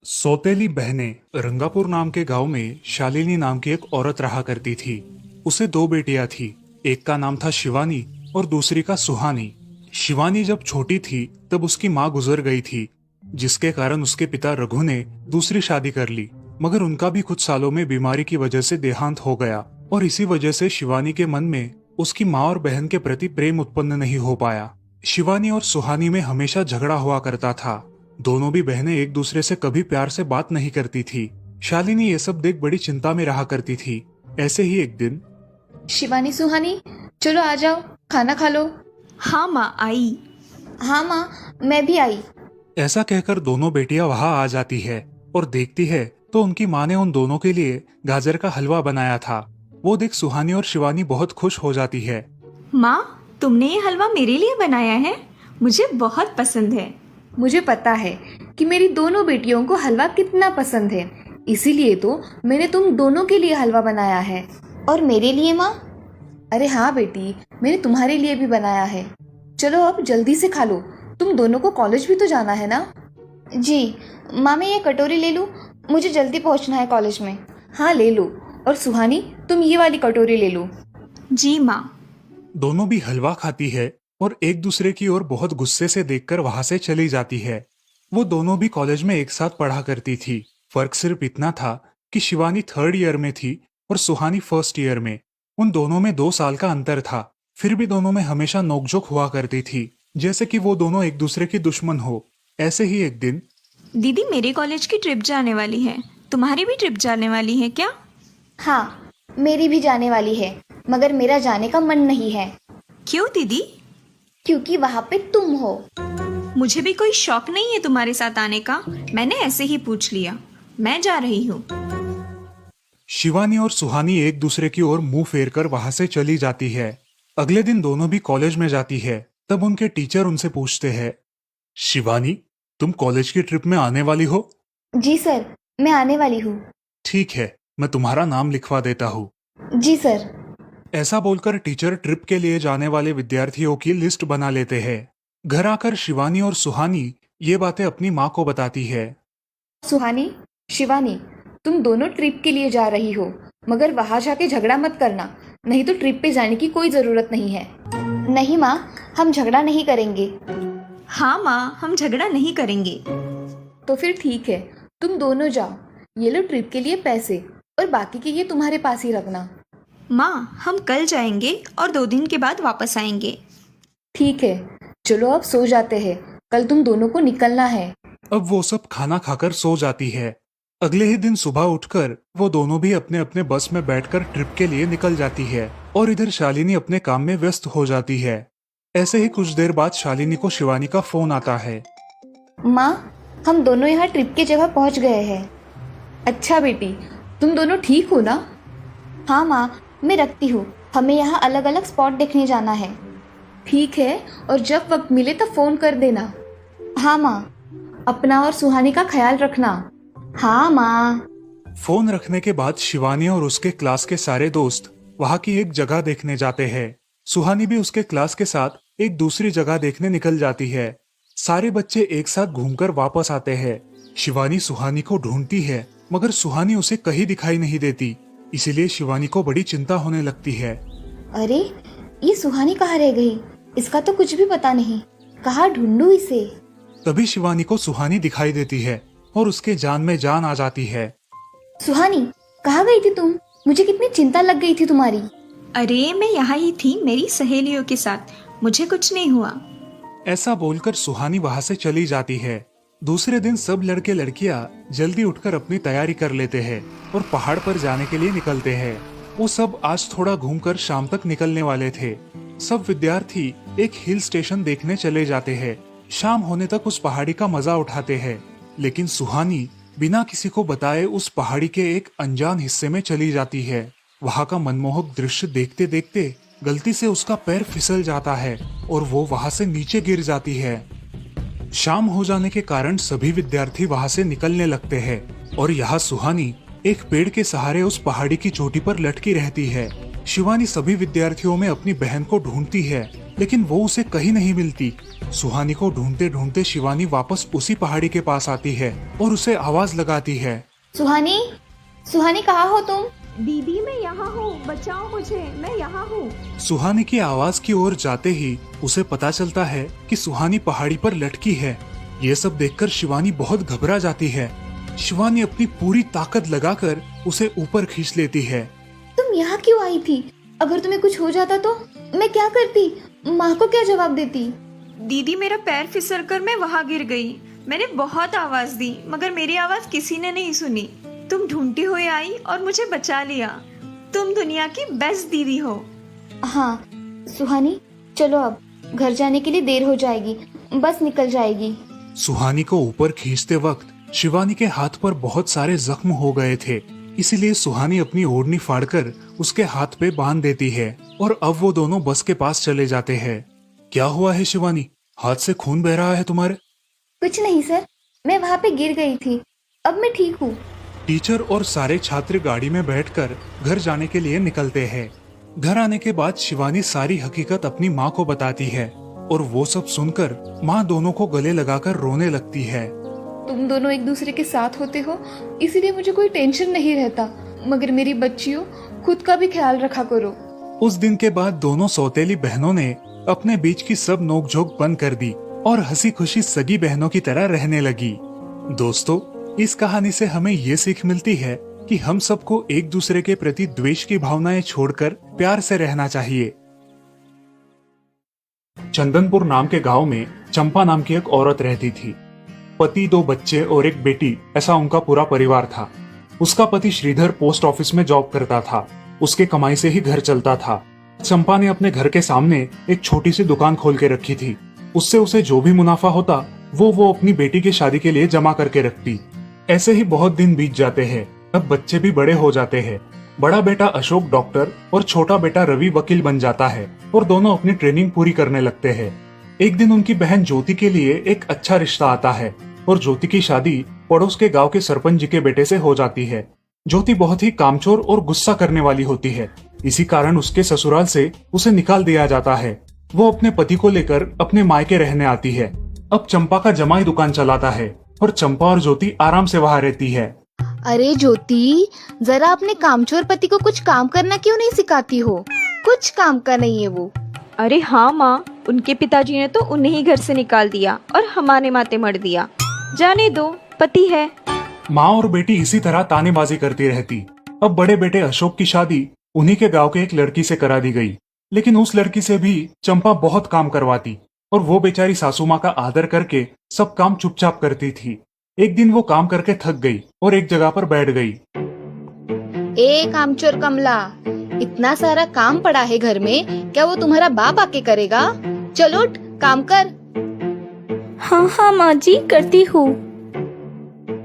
सौतेली बहनें रंगापुर नाम के गांव में शालिनी नाम की एक औरत रहा करती थी। उसे दो बेटियां थी। एक का नाम था शिवानी और दूसरी का सुहानी। शिवानी जब छोटी थी तब उसकी माँ गुजर गई थी, जिसके कारण उसके पिता रघु ने दूसरी शादी कर ली। मगर उनका भी कुछ सालों में बीमारी की वजह से देहांत हो गया और इसी वजह से शिवानी के मन में उसकी माँ और बहन के प्रति प्रेम उत्पन्न नहीं हो पाया। शिवानी और सुहानी में हमेशा झगड़ा हुआ करता था। दोनों भी बहनें एक दूसरे से कभी प्यार से बात नहीं करती थी। शालिनी ये सब देख बड़ी चिंता में रहा करती थी। ऐसे ही एक दिन शिवानी सुहानी, चलो आ जाओ, खाना खा लो। हाँ माँ आई। हाँ माँ, मैं भी आई। ऐसा कहकर दोनों बेटियां वहां आ जाती है और देखती है तो उनकी माँ ने उन दोनों के लिए गाजर का हलवा बनाया था। वो देख सुहानी और शिवानी बहुत खुश हो जाती है। माँ, तुमने ये हलवा मेरे लिए बनाया है? मुझे बहुत पसंद है। मुझे पता है कि मेरी दोनों बेटियों को हलवा कितना पसंद है, इसीलिए तो मैंने तुम दोनों के लिए हलवा बनाया है। और मेरे लिए माँ? अरे हाँ बेटी, मैंने तुम्हारे लिए भी बनाया है। चलो अब जल्दी से खा लो, तुम दोनों को कॉलेज भी तो जाना है ना। जी माँ, मैं ये कटोरी ले लूँ? मुझे जल्दी पहुँचना है कॉलेज में। हाँ ले लो। और सुहानी, तुम ये वाली कटोरी ले लो। जी माँ। दोनों भी हलवा खाती है और एक दूसरे की ओर बहुत गुस्से से देखकर वहां से चली जाती है। वो दोनों भी कॉलेज में एक साथ पढ़ा करती थी। फर्क सिर्फ इतना था कि शिवानी 3rd ईयर में थी और सुहानी 1st ईयर में। उन दोनों में 2 साल का अंतर था। फिर भी दोनों में हमेशा नोकझोंक हुआ करती थी, जैसे कि वो दोनों एक दूसरे की दुश्मन हो। ऐसे ही एक दिन दीदी, मेरे कॉलेज की ट्रिप जाने वाली है। तुम्हारी भी ट्रिप जाने वाली है क्या? हाँ, मेरी भी जाने वाली है, मगर मेरा जाने का मन नहीं है। क्यों दीदी? क्योंकि वहाँ पे तुम हो। मुझे भी कोई शौक नहीं है तुम्हारे साथ आने का। मैंने ऐसे ही पूछ लिया। मैं जा रही हूँ। शिवानी और सुहानी एक दूसरे की ओर मुंह फेरकर वहां से चली जाती है। अगले दिन दोनों भी कॉलेज में जाती है। तब उनके टीचर उनसे पूछते हैं, शिवानी, तुम कॉलेज की ट्रिप में आने वाली हो? जी सर, मैं आने वाली हूँ। ठीक है, मैं तुम्हारा नाम लिखवा देता हूँ। जी सर। ऐसा बोलकर टीचर ट्रिप के लिए जाने वाले विद्यार्थियों की लिस्ट बना लेते हैं। घर आकर शिवानी और सुहानी ये बातें अपनी माँ को बताती है। सुहानी, शिवानी, तुम दोनों ट्रिप के लिए जा रही हो, मगर वहां जाके झगड़ा मत करना, नहीं तो ट्रिप पे जाने की कोई जरूरत नहीं है। नहीं माँ, हम झगड़ा नहीं करेंगे। हाँ माँ, हम झगड़ा नहीं करेंगे। तो फिर ठीक है, तुम दोनों जाओ। ये लो ट्रिप के लिए पैसे, और बाकी के ये तुम्हारे पास ही रखना। माँ, हम कल जाएंगे और 2 दिन के बाद वापस आएंगे। ठीक है, चलो अब सो जाते हैं, कल तुम दोनों को निकलना है। अब वो सब खाना खाकर सो जाती है। अगले ही दिन सुबह उठकर वो दोनों भी अपने अपने बस में बैठकर ट्रिप के लिए निकल जाती है और इधर शालिनी अपने काम में व्यस्त हो जाती है। ऐसे ही कुछ देर बाद शालिनी को शिवानी का फोन आता है। माँ, हम दोनों यहाँ ट्रिप की जगह पहुँच गए हैं। अच्छा बेटी, तुम दोनों ठीक हो ना? हाँ माँ, मैं रखती हूँ, हमें यहाँ अलग अलग स्पॉट देखने जाना है। ठीक है, और जब वक्त मिले तब फोन कर देना। हाँ माँ, अपना और सुहानी का ख्याल रखना। हाँ माँ। फोन रखने के बाद शिवानी और उसके क्लास के सारे दोस्त वहाँ की एक जगह देखने जाते हैं। सुहानी भी उसके क्लास के साथ एक दूसरी जगह देखने निकल जाती है। सारे बच्चे एक साथ घूमकर वापस आते हैं। शिवानी सुहानी को ढूंढती है, मगर सुहानी उसे कहीं दिखाई नहीं देती। इसीलिए शिवानी को बड़ी चिंता होने लगती है। अरे, ये सुहानी कहाँ रह गई? इसका तो कुछ भी पता नहीं, कहाँ ढूंढूं इसे? तभी शिवानी को सुहानी दिखाई देती है और उसके जान में जान आ जाती है। सुहानी, कहाँ गई थी तुम? मुझे कितनी चिंता लग गई थी तुम्हारी। अरे, मैं यहाँ ही थी मेरी सहेलियों के साथ। मुझे कुछ नहीं हुआ। ऐसा बोलकर सुहानी वहाँ से चली जाती है। दूसरे दिन सब लड़के लड़कियाँ जल्दी उठकर अपनी तैयारी कर लेते हैं और पहाड़ पर जाने के लिए निकलते हैं। वो सब आज थोड़ा घूमकर शाम तक निकलने वाले थे। सब विद्यार्थी एक हिल स्टेशन देखने चले जाते हैं। शाम होने तक उस पहाड़ी का मजा उठाते हैं, लेकिन सुहानी बिना किसी को बताए उस पहाड़ी के एक अनजान हिस्से में चली जाती है। वहाँ का मनमोहक दृश्य देखते देखते गलती से उसका पैर फिसल जाता है और वो वहाँ से नीचे गिर जाती है। शाम हो जाने के कारण सभी विद्यार्थी वहाँ से निकलने लगते हैं और यहाँ सुहानी एक पेड़ के सहारे उस पहाड़ी की चोटी पर लटकी रहती है। शिवानी सभी विद्यार्थियों में अपनी बहन को ढूंढती है, लेकिन वो उसे कहीं नहीं मिलती। सुहानी को ढूंढते ढूंढते शिवानी वापस उसी पहाड़ी के पास आती है और उसे आवाज लगाती है। सुहानी, सुहानी कहाँ हो तुम? दीदी मैं यहाँ हूँ, बचाओ मुझे, मैं यहाँ हूँ। सुहानी की आवाज की ओर जाते ही उसे पता चलता है कि सुहानी पहाड़ी पर लटकी है। ये सब देखकर शिवानी बहुत घबरा जाती है। शिवानी अपनी पूरी ताकत लगाकर उसे ऊपर खींच लेती है। तुम यहाँ क्यों आई थी? अगर तुम्हें कुछ हो जाता तो मैं क्या करती? माँ को क्या जवाब देती? दीदी मेरा पैर फिसल कर मैं वहाँ गिर गई। मैंने बहुत आवाज दी मगर मेरी आवाज किसी ने नहीं सुनी। तुम ढूंढती हुई आई और मुझे बचा लिया। तुम दुनिया की बेस्ट दीदी हो। हाँ सुहानी, चलो अब घर जाने के लिए देर हो जाएगी, बस निकल जाएगी। सुहानी को ऊपर खींचते वक्त शिवानी के हाथ पर बहुत सारे जख्म हो गए थे, इसीलिए सुहानी अपनी ओढ़नी फाड़कर उसके हाथ पे बांध देती है और अब वो दोनों बस के पास चले जाते हैं। क्या हुआ है शिवानी, हाथ से खून बह रहा है तुम्हारे? कुछ नहीं सर, मैं वहाँ पे गिर गई थी, अब मैं ठीक हूँ। टीचर और सारे छात्र गाड़ी में बैठकर घर जाने के लिए निकलते हैं। घर आने के बाद शिवानी सारी हकीकत अपनी माँ को बताती है और वो सब सुनकर माँ दोनों को गले लगाकर रोने लगती है। तुम दोनों एक दूसरे के साथ होते हो इसीलिए मुझे कोई टेंशन नहीं रहता, मगर मेरी बच्चियों खुद का भी ख्याल रखा करो। उस दिन के बाद दोनों सौतेली बहनों ने अपने बीच की सब नोकझोंक बंद कर दी और हंसी खुशी सगी बहनों की तरह रहने लगी। दोस्तों, इस कहानी से हमें ये सीख मिलती है कि हम सबको एक दूसरे के प्रति द्वेष की भावनाएं छोड़कर प्यार से रहना चाहिए। चंदनपुर नाम के गांव में चंपा नाम की एक औरत रहती थी। पति, 2 बच्चे और एक बेटी, ऐसा उनका पूरा परिवार था। उसका पति श्रीधर पोस्ट ऑफिस में जॉब करता था। उसके कमाई से ही घर चलता था। चंपा ने अपने घर के सामने एक छोटी सी दुकान खोल के रखी थी। उससे उसे जो भी मुनाफा होता वो अपनी बेटी की शादी के लिए जमा करके रखती। ऐसे ही बहुत दिन बीत जाते हैं। अब बच्चे भी बड़े हो जाते हैं। बड़ा बेटा अशोक डॉक्टर और छोटा बेटा रवि वकील बन जाता है और दोनों अपनी ट्रेनिंग पूरी करने लगते हैं। एक दिन उनकी बहन ज्योति के लिए एक अच्छा रिश्ता आता है और ज्योति की शादी पड़ोस के गांव के सरपंच जी के बेटे से हो जाती है। ज्योति बहुत ही कामचोर और गुस्सा करने वाली होती है। इसी कारण उसके ससुराल से उसे निकाल दिया जाता है। वो अपने पति को लेकर अपने मायके रहने आती है। अब चंपा का जमाई दुकान चलाता है और चंपा और ज्योति आराम से वहाँ रहती है। अरे ज्योति, जरा अपने कामचोर पति को कुछ काम करना क्यों नहीं सिखाती हो? कुछ काम का नहीं है वो। अरे हाँ माँ, उनके पिताजी ने तो उन्हें ही घर से निकाल दिया और हमारे माथे मर दिया। जाने दो, पति है। माँ और बेटी इसी तरह तानेबाजी करती रहती। अब बड़े बेटे अशोक की शादी उन्हीं के गांव के एक लड़की से करा दी गई, लेकिन उस लड़की से भी चंपा बहुत काम करवाती और वो बेचारी सासू माँ का आदर करके सब काम चुपचाप करती थी। एक दिन वो काम करके थक गई और एक जगह पर बैठ गई। ए कामचोर कमला, इतना सारा काम पड़ा है घर में, क्या वो तुम्हारा बाप आके करेगा? चलो उठ, काम कर। हाँ हाँ माँ जी, करती हूँ।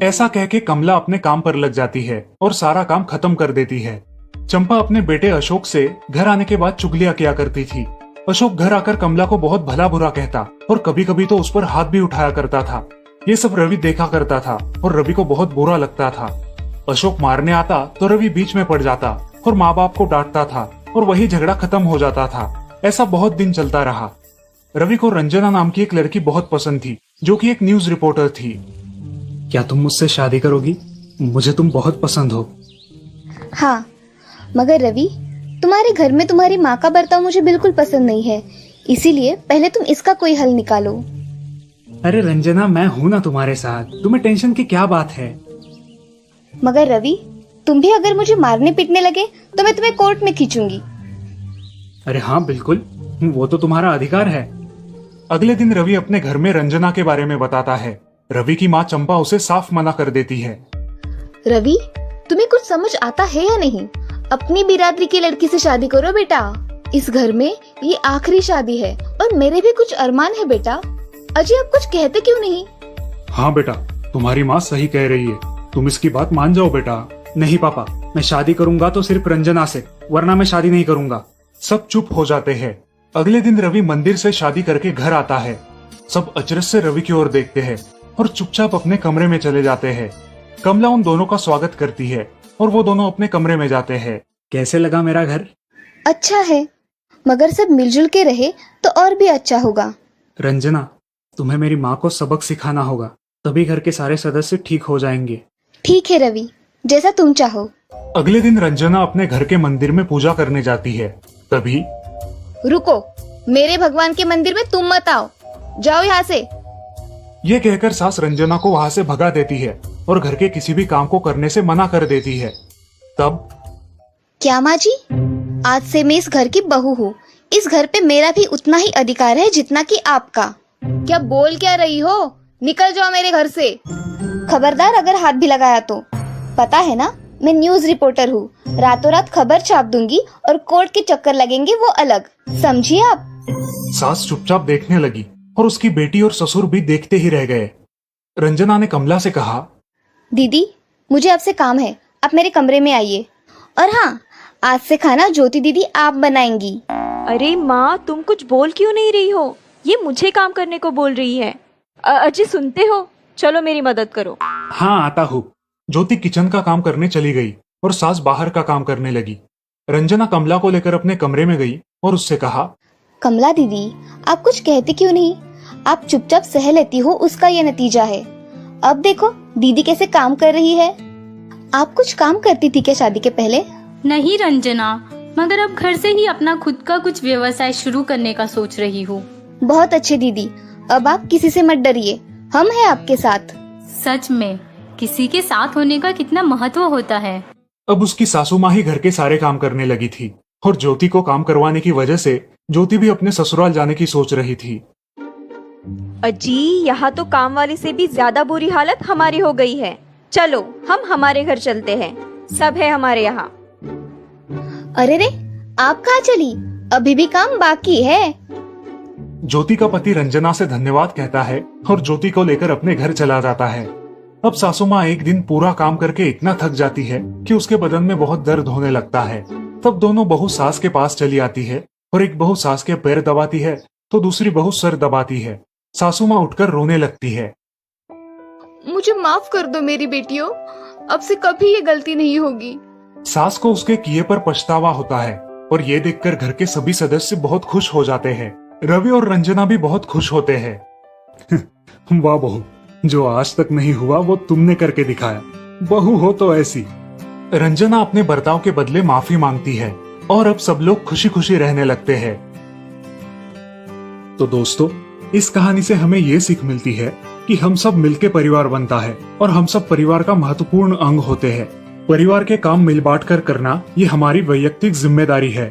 ऐसा कह के कमला अपने काम पर लग जाती है और सारा काम खत्म कर देती है। चंपा अपने बेटे अशोक से घर आने के बाद चुगलियां किया करती थी। अशोक घर आकर कमला को बहुत भला बुरा कहता और कभी कभी तो उस पर हाथ भी उठाया करता था। ये सब रवि देखा करता था और रवि को बहुत बुरा लगता था। अशोक मारने आता तो रवि बीच में पड़ जाता और माँ बाप को डांटता था और वही झगड़ा खत्म हो जाता था। ऐसा बहुत दिन चलता रहा। रवि को रंजना नाम की एक लड़की बहुत पसंद थी, जो कि एक न्यूज रिपोर्टर थी। क्या तुम मुझसे शादी करोगी? मुझे तुम बहुत पसंद हो। हाँ, मगर रवि, तुम्हारे घर में तुम्हारी माँ का बर्ताव मुझे बिल्कुल पसंद नहीं है, इसीलिए पहले तुम इसका कोई हल निकालो। अरे रंजना, मैं हूँ ना तुम्हारे साथ, तुम्हें टेंशन की क्या बात है? मगर रवि, तुम भी अगर मुझे मारने पीटने लगे तो मैं तुम्हें कोर्ट में खींचूंगी। अरे हाँ बिल्कुल, वो तो तुम्हारा अधिकार है। अगले दिन रवि अपने घर में रंजना के बारे में बताता है। रवि की माँ चंपा उसे साफ मना कर देती है। रवि, तुम्हें कुछ समझ आता है या नहीं? अपनी बिरादरी की लड़की से शादी करो बेटा। इस घर में ये आखिरी शादी है और मेरे भी कुछ अरमान है बेटा। अजय, आप कुछ कहते क्यों नहीं? हाँ बेटा, तुम्हारी माँ सही कह रही है, तुम इसकी बात मान जाओ बेटा। नहीं पापा, मैं शादी करूंगा तो सिर्फ रंजना से, वरना मैं शादी नहीं करूंगा। सब चुप हो जाते हैं। अगले दिन रवि मंदिर से शादी करके घर आता है। सब अचरज से रवि की ओर देखते हैं और चुपचाप अपने कमरे में चले जाते हैं। कमला उन दोनों का स्वागत करती है और वो दोनों अपने कमरे में जाते हैं। कैसे लगा मेरा घर? अच्छा है, मगर सब मिलजुल के रहे तो और भी अच्छा होगा। रंजना, तुम्हें मेरी माँ को सबक सिखाना होगा, तभी घर के सारे सदस्य ठीक हो जाएंगे। ठीक है रवि, जैसा तुम चाहो। अगले दिन रंजना अपने घर के मंदिर में पूजा करने जाती है। तभी रुको, मेरे भगवान के मंदिर में तुम मत आओ, जाओ यहाँ से। ये कहकर सास रंजना को वहां से भगा देती है और घर के किसी भी काम को करने से मना कर देती है। तब क्या माँ जी, आज से मैं इस घर की बहू हूँ। इस घर पे मेरा भी उतना ही अधिकार है जितना कि आपका। क्या बोल क्या रही हो? निकल जाओ मेरे घर से। खबरदार अगर हाथ भी लगाया तो। पता है ना, मैं न्यूज रिपोर्टर हूँ। रातों रात खबर छाप दूंगी और कोर्ट के चक्कर लगेंगे वो अलग, समझिए आप। सास चुपचाप देखने लगी और उसकी बेटी और ससुर भी देखते ही रह गए। रंजना ने कमला से कहा, दीदी, मुझे आपसे काम है, आप मेरे कमरे में आइए। और हाँ, आज से खाना ज्योति दीदी आप बनाएंगी। अरे माँ, तुम कुछ बोल क्यों नहीं रही हो? ये मुझे काम करने को बोल रही है। अजय, सुनते हो? चलो मेरी मदद करो। हाँ आता हूँ। ज्योति किचन का काम करने चली गई और सास बाहर का काम करने लगी। रंजना कमला को लेकर अपने कमरे में गई और उससे कहा, कमला दीदी, आप कुछ कहते क्यों नहीं? आप चुपचाप सह लेती हो, उसका ये नतीजा है। अब देखो दीदी कैसे काम कर रही है। आप कुछ काम करती थी क्या शादी के पहले? नहीं रंजना, मगर अब घर से ही अपना खुद का कुछ व्यवसाय शुरू करने का सोच रही हूँ। बहुत अच्छे दीदी, अब आप किसी से मत डरिए, हम हैं आपके साथ। सच में किसी के साथ होने का कितना महत्व होता है। अब उसकी सासू माँ ही घर के सारे काम करने लगी थी और ज्योति को काम करवाने की वजह से ज्योति भी अपने ससुराल जाने की सोच रही थी। अजी, यहाँ तो काम वाली से भी ज्यादा बुरी हालत हमारी हो गई है। चलो हम हमारे घर चलते हैं, सब है हमारे यहाँ। अरे रे, आप कहाँ चली? अभी भी काम बाकी है। ज्योति का पति रंजना से धन्यवाद कहता है और ज्योति को लेकर अपने घर चला जाता है। अब सासू माँ एक दिन पूरा काम करके इतना थक जाती है कि उसके बदन में बहुत दर्द होने लगता है। तब दोनों बहू सास के पास चली आती है और एक बहू सास के पैर दबाती है तो दूसरी बहू सर दबाती है। सासू माँ उठकर रोने लगती है। मुझे माफ कर दो मेरी बेटियों, अब से कभी ये गलती नहीं होगी। सास को उसके किए पर पछतावा होता है और ये देखकर घर के सभी सदस्य बहुत खुश हो जाते हैं। रवि और रंजना भी बहुत खुश होते हैं। वाह बहू, जो आज तक नहीं हुआ वो तुमने करके दिखाया। बहू हो तो ऐसी। रंजना अपने बर्ताव के बदले माफी मांगती है और अब सब लोग खुशी खुशी रहने लगते हैं। तो दोस्तों, इस कहानी से हमें ये सीख मिलती है कि हम सब मिलके परिवार बनता है और हम सब परिवार का महत्वपूर्ण अंग होते हैं। परिवार के काम मिल बांट कर करना ये हमारी वैयक्तिक जिम्मेदारी है।